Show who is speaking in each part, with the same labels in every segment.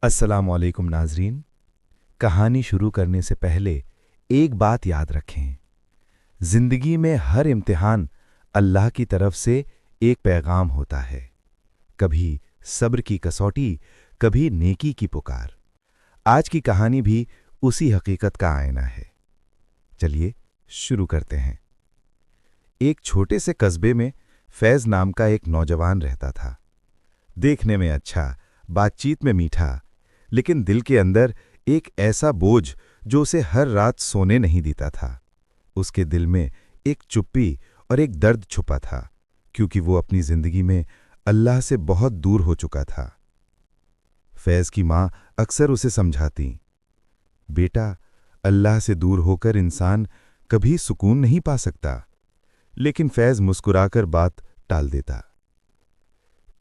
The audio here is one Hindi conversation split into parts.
Speaker 1: अस्सलामुअलैकुम नाजरीन। कहानी शुरू करने से पहले एक बात याद रखें। जिंदगी में हर इम्तिहान अल्लाह की तरफ से एक पैगाम होता है। कभी सब्र की कसौटी, कभी नेकी की पुकार। आज की कहानी भी उसी हकीकत का आईना है। चलिए शुरू करते हैं। एक छोटे से कस्बे में फैज नाम का एक नौजवान रहता था। देखने में अच्छा, बातचीत में मीठा, लेकिन दिल के अंदर एक ऐसा बोझ जो उसे हर रात सोने नहीं देता था। उसके दिल में एक चुप्पी और एक दर्द छुपा था, क्योंकि वो अपनी जिंदगी में अल्लाह से बहुत दूर हो चुका था। फैज की मां अक्सर उसे समझाती, बेटा, अल्लाह से दूर होकर इंसान कभी सुकून नहीं पा सकता। लेकिन फैज मुस्कुराकर बात टाल देता।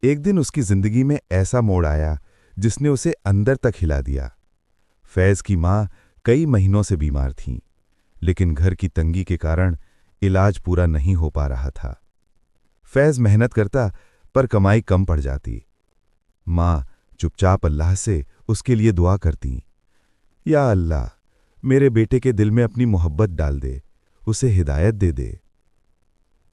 Speaker 1: एक दिन उसकी जिंदगी में ऐसा मोड़ आया जिसने उसे अंदर तक हिला दिया। फैज की मां कई महीनों से बीमार थीं, लेकिन घर की तंगी के कारण इलाज पूरा नहीं हो पा रहा था। फैज मेहनत करता, पर कमाई कम पड़ जाती। मां चुपचाप अल्लाह से उसके लिए दुआ करती, या अल्लाह, मेरे बेटे के दिल में अपनी मोहब्बत डाल दे, उसे हिदायत दे दे।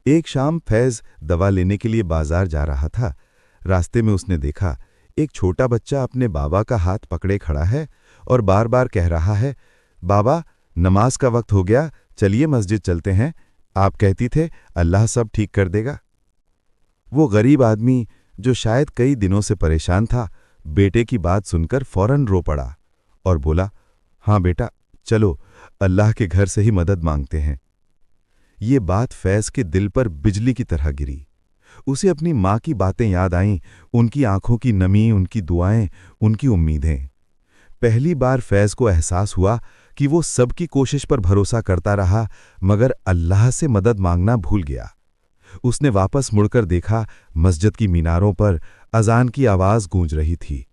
Speaker 1: एक शाम फैज दवा लेने के लिए बाजार जा रहा था। रास्ते में उसने देखा एक छोटा बच्चा अपने बाबा का हाथ पकड़े खड़ा है और बार बार कह रहा है, बाबा, नमाज का वक्त हो गया, चलिए मस्जिद चलते हैं, आप कहती थे अल्लाह सब ठीक कर देगा। वो गरीब आदमी, जो शायद कई दिनों से परेशान था, बेटे की बात सुनकर फौरन रो पड़ा और बोला, हाँ बेटा, चलो अल्लाह के घर से ही मदद मांगते हैं। ये बात फैज के दिल पर बिजली की तरह गिरी। उसे अपनी मां की बातें याद आईं, उनकी आंखों की नमी, उनकी दुआएं, उनकी उम्मीदें। पहली बार फैज को एहसास हुआ कि वो सबकी कोशिश पर भरोसा करता रहा, मगर अल्लाह से मदद मांगना भूल गया। उसने वापस मुड़कर देखा, मस्जिद की मीनारों पर अजान की आवाज गूंज रही थी।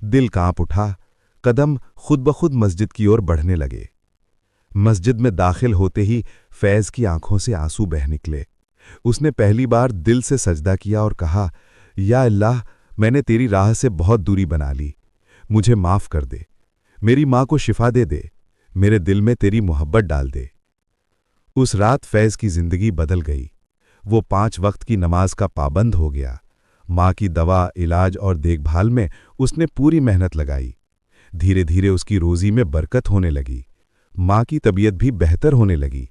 Speaker 1: दिल कांप उठा, कदम खुद ब खुद मस्जिद की ओर बढ़ने लगे। मस्जिद में दाखिल होते ही फैज की आंखों से आंसू बह निकले। उसने पहली बार दिल से सजदा किया और कहा, या अल्लाह, मैंने तेरी राह से बहुत दूरी बना ली, मुझे माफ कर दे, मेरी मां को शिफा दे दे, मेरे दिल में तेरी मोहब्बत डाल दे। उस रात फैज की जिंदगी बदल गई। वो 5 वक्त की नमाज का पाबंद हो गया। मां की दवा, इलाज और देखभाल में उसने पूरी मेहनत लगाई। धीरे धीरे उसकी रोजी में बरकत होने लगी। मां की तबीयत भी बेहतर होने लगी।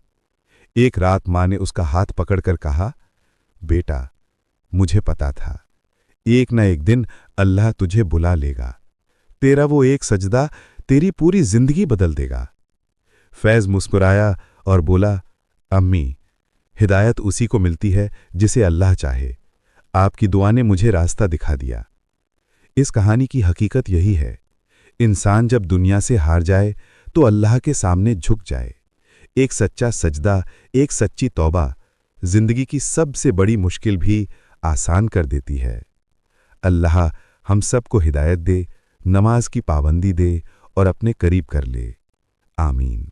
Speaker 1: एक रात मां ने उसका हाथ पकड़कर कहा, बेटा, मुझे पता था एक न एक दिन अल्लाह तुझे बुला लेगा। तेरा वो एक सजदा तेरी पूरी जिंदगी बदल देगा। फैज मुस्कुराया और बोला, अम्मी, हिदायत उसी को मिलती है जिसे अल्लाह चाहे। आपकी दुआ ने मुझे रास्ता दिखा दिया। इस कहानी की हकीकत यही है, इंसान जब दुनिया से हार जाए तो अल्लाह के सामने झुक जाए। एक सच्चा सजदा, एक सच्ची तौबा जिंदगी की सबसे बड़ी मुश्किल भी आसान कर देती है। अल्लाह हम सबको हिदायत दे, नमाज की पाबंदी दे और अपने करीब कर ले। आमीन।